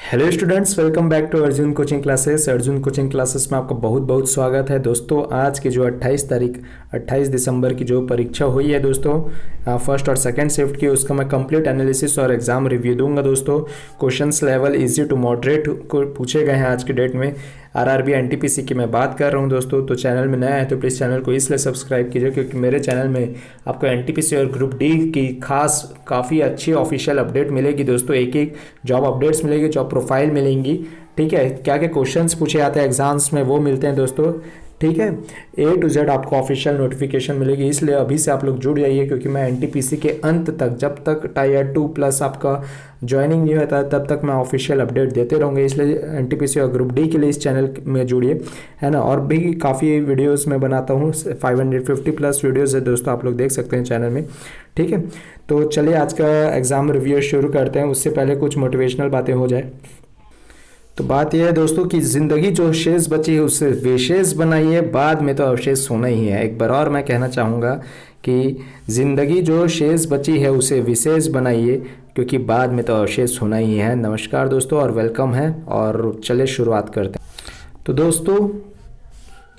Hello students, welcome back to Arjun coaching classes. Arjun coaching classes में आपका बहुत बहुत स्वागत है दोस्तों। आज की जो 28 दिसंबर की जो परीक्षा हुई है दोस्तों, फर्स्ट और सेकंड शिफ्ट की, उसका मैं कंप्लीट एनालिसिस और एग्जाम रिव्यू दूंगा दोस्तों। Questions level easy to moderate को पूछे गए हैं आज की डेट में। आरआरबी एनटीपीसी की मैं बात कर रहा हूं दोस्तों। तो चैनल में नया है तो प्लीज़ चैनल को इसलिए सब्सक्राइब कीजिए क्योंकि मेरे चैनल में आपको एनटीपीसी और ग्रुप डी की खास काफ़ी अच्छी ऑफिशियल अपडेट मिलेगी दोस्तों। एक एक जॉब अपडेट्स मिलेगी, जॉब प्रोफाइल मिलेंगी, ठीक है। क्या क्या क्वेश्चंस पूछे जाते हैं एग्जाम्स में वो मिलते हैं दोस्तों, ठीक है। A to Z आपको ऑफिशियल नोटिफिकेशन मिलेगी, इसलिए अभी से आप लोग जुड़ जाइए क्योंकि मैं एनटीपीसी के अंत तक, जब तक टायर 2 प्लस आपका ज्वाइनिंग नहीं होता तब तक मैं ऑफिशियल अपडेट देते रहूँगा। इसलिए एनटीपीसी और ग्रुप डी के लिए इस चैनल में जुड़िए, है ना। और भी काफ़ी वीडियोस मैं बनाता हूँ, 550 प्लस वीडियोज़ है दोस्तों, आप लोग देख सकते हैं चैनल में, ठीक है। तो चलिए आज का एग्ज़ाम रिव्यू शुरू करते हैं। उससे पहले कुछ मोटिवेशनल बातें हो जाए। तो बात यह है दोस्तों कि ज़िंदगी जो शेष बची है उससे विशेष बनाइए, बाद में तो अवशेष होना ही है। एक बार और मैं कहना चाहूँगा कि ज़िंदगी जो शेष बची है उसे विशेष बनाइए क्योंकि बाद में तो अवशेष होना ही है। नमस्कार दोस्तों और वेलकम है, और चलिए शुरुआत करते हैं। तो दोस्तों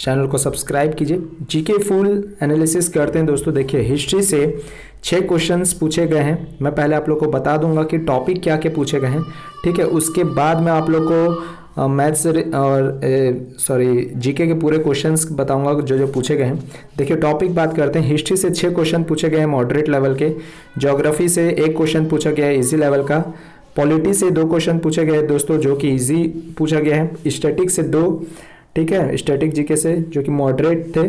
चैनल को सब्सक्राइब कीजिए। जीके फुल एनालिसिस करते हैं दोस्तों। देखिए, हिस्ट्री से 6 क्वेश्चंस पूछे गए हैं। मैं पहले आप लोग को बता दूंगा कि टॉपिक क्या क्या पूछे गए हैं, ठीक है। उसके बाद मैं आप लोग को मैथ्स और जीके के पूरे क्वेश्चंस बताऊंगा जो जो पूछे गए हैं। देखिए, टॉपिक बात करते हैं। हिस्ट्री से 6 क्वेश्चन पूछे गए हैं मॉडरेट लेवल के। ज्योग्राफी से 1 क्वेश्चन पूछा गया है इजी लेवल का। पॉलिटी से 2 क्वेश्चन पूछे गए हैं दोस्तों जो कि इजी पूछा गया है। स्टैटिक से 2, ठीक है, स्टैटिक जीके से जो कि मॉडरेट थे।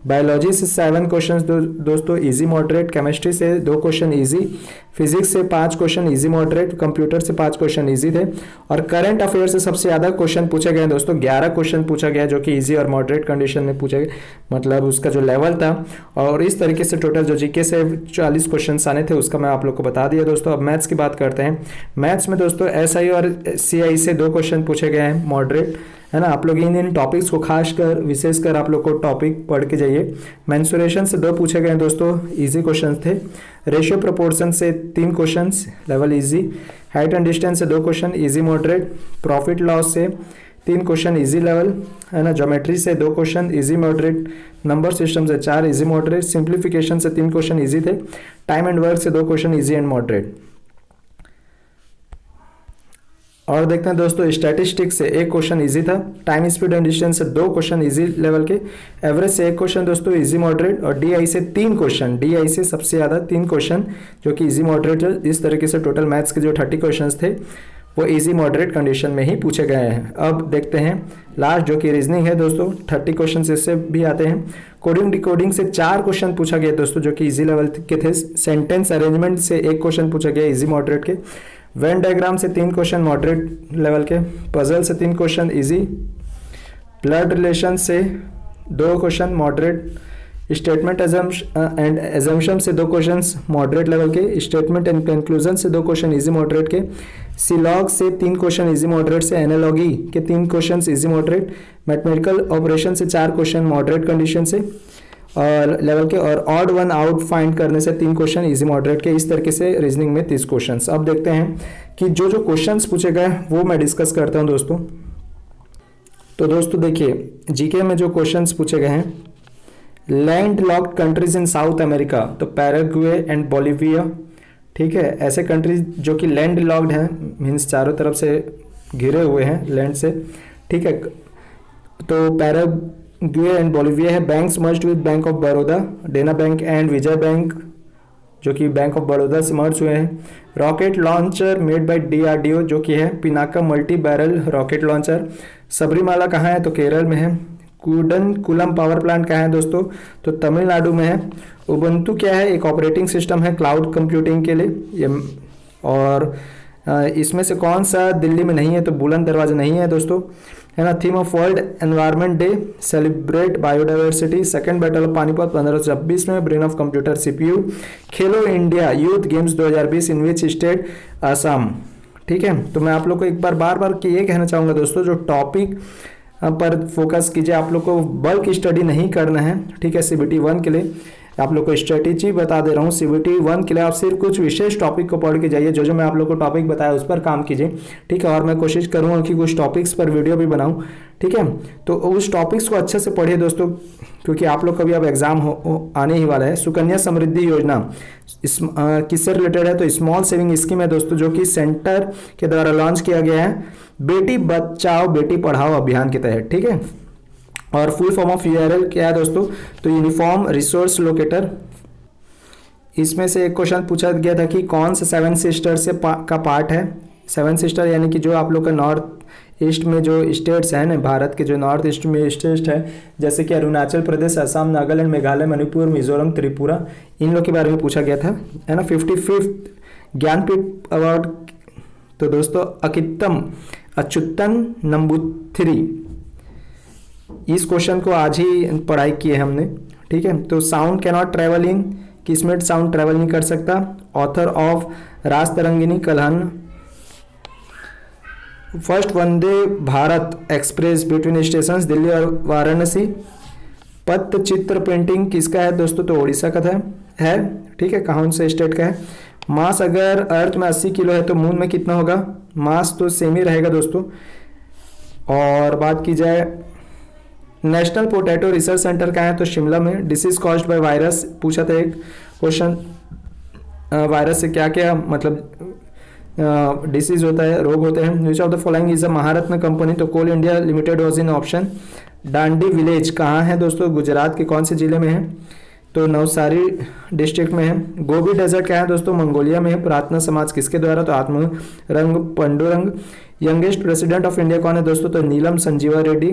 बायोलॉजी से 7 क्वेश्चन दोस्तों इजी मॉडरेट। केमिस्ट्री से 2 क्वेश्चन इजी। फिजिक्स से 5 क्वेश्चन इजी मॉडरेट। कंप्यूटर से 5 क्वेश्चन इजी थे। और करंट अफेयर से सबसे ज़्यादा क्वेश्चन पूछे गए दोस्तों, 11 क्वेश्चन पूछा गया जो कि इजी और मॉडरेट कंडीशन में पूछे गए, मतलब उसका जो लेवल था। और इस तरीके से टोटल जो जीके से 40 क्वेश्चन आने थे उसका मैं आप लोग को बता दिया दोस्तों। अब मैथ्स की बात करते हैं। मैथ्स में दोस्तों एसआई और सीआई से 2 क्वेश्चन पूछे गए हैं मॉडरेट, है ना। आप लोग इन टॉपिक्स को खासकर विशेषकर आप लोग को टॉपिक पढ़ के जाइए। मेंसुरेशन से 2 पूछे गए दोस्तों, इजी क्वेश्चंस थे। रेशियो प्रोपोर्शन से 3 questions level easy. Height and distance से 2 question easy moderate. Profit loss से 3 क्वेश्चन इजी लेवल, है ना। ज्योमेट्री से 2 question easy moderate. Number system से 4 इजी मॉडरेट। सिंप्लीफिकेशन से 3 क्वेश्चन इजी थे। टाइम एंड वर्क से 2 क्वेश्चन इजी एंड मॉडरेट। और देखते हैं दोस्तों, स्टैटिस्टिक्स से 1 क्वेश्चन इजी था। टाइम स्पीड एंड डिस्टेंस से 2 क्वेश्चन इजी लेवल के। एवरेज से 1 क्वेश्चन दोस्तों इजी मॉडरेट। और डीआई से 3 क्वेश्चन, डीआई से सबसे ज़्यादा 3 क्वेश्चन जो कि इजी मॉडरेट है। इस तरीके से टोटल मैथ्स के जो 30 क्वेश्चन थे वो इजी मॉडरेट कंडीशन में ही पूछे गए हैं। अब देखते हैं लास्ट जो कि रीजनिंग है दोस्तों, 30 क्वेश्चन इससे भी आते हैं। कोडिंग डिकोडिंग से 4 क्वेश्चन पूछा गया दोस्तों जो कि इजी लेवल के थे। सेंटेंस अरेंजमेंट से 1 क्वेश्चन पूछा गया इजी मॉडरेट के। वेन डायग्राम से 3 क्वेश्चन मॉडरेट लेवल के। पजल से 3 क्वेश्चन इजी। ब्लड रिलेशन से 2 question moderate. Statement and assumption से 2 क्वेश्चन मॉडरेट लेवल के। स्टेटमेंट एंड कंक्लूजन से 2 क्वेश्चन इजी मॉडरेट के। सिलॉग से 3 क्वेश्चन इजी मॉडरेट से। एनालॉगी के 3 question easy moderate. Mathematical operation से 4 क्वेश्चन मॉडरेट कंडीशन से और लेवल के। और ऑड वन आउट फाइंड करने से 3 क्वेश्चन इजी मॉडरेट के। इस तरीके से रीजनिंग में 30 क्वेश्चंस। अब देखते हैं कि जो जो क्वेश्चंस पूछे गए वो मैं डिस्कस करता हूं दोस्तों। तो दोस्तों देखिए, जीके में जो क्वेश्चंस पूछे गए हैं, land locked countries in south America, तो पैराग्वे एंड बोलिविया, ठीक है। ऐसे कंट्रीज जो कि लैंड लॉक्ड हैं, मीन्स चारों तरफ से घिरे हुए हैं लैंड से, ठीक है। तो पैराग्वे एंड बोलिविया है। Banks merged with bank of Baroda, देना बैंक एंड विजय बैंक जो कि बैंक ऑफ बड़ौदा से मर्ज हुए हैं। Rocket launcher made by DRDO जो कि है Pinaka multi barrel rocket launcher. Sabarimala कहाँ है, तो केरल में है। कुलम पावर प्लांट कहाँ है दोस्तों, तो तमिलनाडु में है। उबंटू क्या है, एक ऑपरेटिंग सिस्टम है क्लाउड कंप्यूटिंग के लिए। और इसमें से कौन सा दिल्ली में नहीं है, तो बुलंद दरवाजा नहीं है दोस्तों, है ना। Theme of world environment day, celebrate biodiversity. Second battle of Panipat 1526 में। Brain of computer CPU. Khelo India youth games 2020 in which state, Assam, ठीक है। तो मैं आप लोग को एक बार बार ये कहना चाहूँगा दोस्तों, जो टॉपिक पर फोकस कीजिए, आप लोग को बल्क स्टडी नहीं करना है, ठीक है, CBT 1 के लिए। आप लोग को स्ट्रेटेजी बता दे रहा हूँ CBT 1 के लिए। आप सिर्फ कुछ विशेष टॉपिक को पढ़ के जाइए, जो जो मैं आप लोग को टॉपिक बताया उस पर काम कीजिए, ठीक है। और मैं कोशिश करूँगा कि कुछ टॉपिक्स पर वीडियो भी बनाऊँ, ठीक है। तो उस टॉपिक्स को अच्छे से पढ़िए दोस्तों, क्योंकि आप लोग का भी अब एग्जाम आने ही वाला है। सुकन्या समृद्धि योजना किससे रिलेटेड है? तो स्मॉल सेविंग स्कीम है दोस्तों, जो कि सेंटर के द्वारा लॉन्च किया गया है बेटी बचाओ बेटी पढ़ाओ अभियान के तहत, ठीक है। और फुल फॉर्म ऑफ URL क्या है दोस्तों? तो यूनिफॉर्म रिसोर्स लोकेटर। इसमें से एक क्वेश्चन पूछा गया था कि कौन सा 7 सिस्टर से का पार्ट है? 7 सिस्टर यानी कि जो आप लोग का नॉर्थ ईस्ट में जो स्टेट्स हैं ना, भारत के जो नॉर्थ ईस्ट में स्टेट्स है, जैसे कि अरुणाचल प्रदेश, असम, नागालैंड, मेघालय, मणिपुर, मिजोरम, त्रिपुरा, इन लोग के बारे में पूछा गया था, है ना। 55th ज्ञानपीठ अवार्ड, तो दोस्तों अच्युतन नंबूथिरी, इस क्वेश्चन को आज ही पढ़ाई की है हमने, ठीक है। तो sound can not travel in, किसमें साउंड ट्रेवल नहीं कर सकता? Author of Raj Tarangini Kalhana. First Vande Bharat express between stations Delhi और वाराणसी। पट्टचित्र पेंटिंग किसका है दोस्तों? तो उड़ीसा का है, ठीक है। कौन से स्टेट का है? मास अगर अर्थ में 80 किलो है तो मून में कितना होगा? मास तो सेम ही रहेगा दोस्तों। और बात की जाए नेशनल पोटैटो रिसर्च सेंटर का है, तो शिमला में। डिसीज कॉज्ड बाय वायरस पूछा था एक क्वेश्चन, वायरस से क्या क्या मतलब डिसीज होता है, रोग होते हैं। Which of the following is a Maharatna company? तो Coal India Limited was in option. Dandi village कहाँ है दोस्तों? गुजरात के कौन से जिले में है? तो नवसारी डिस्ट्रिक्ट में है। गोबी डेजर्ट क्या है दोस्तों? मंगोलिया में है। प्रार्थना समाज किसके द्वारा? तो आत्मरंग Pandurang. Youngest president of India कौन है दोस्तों? तो नीलम संजीवा रेड्डी।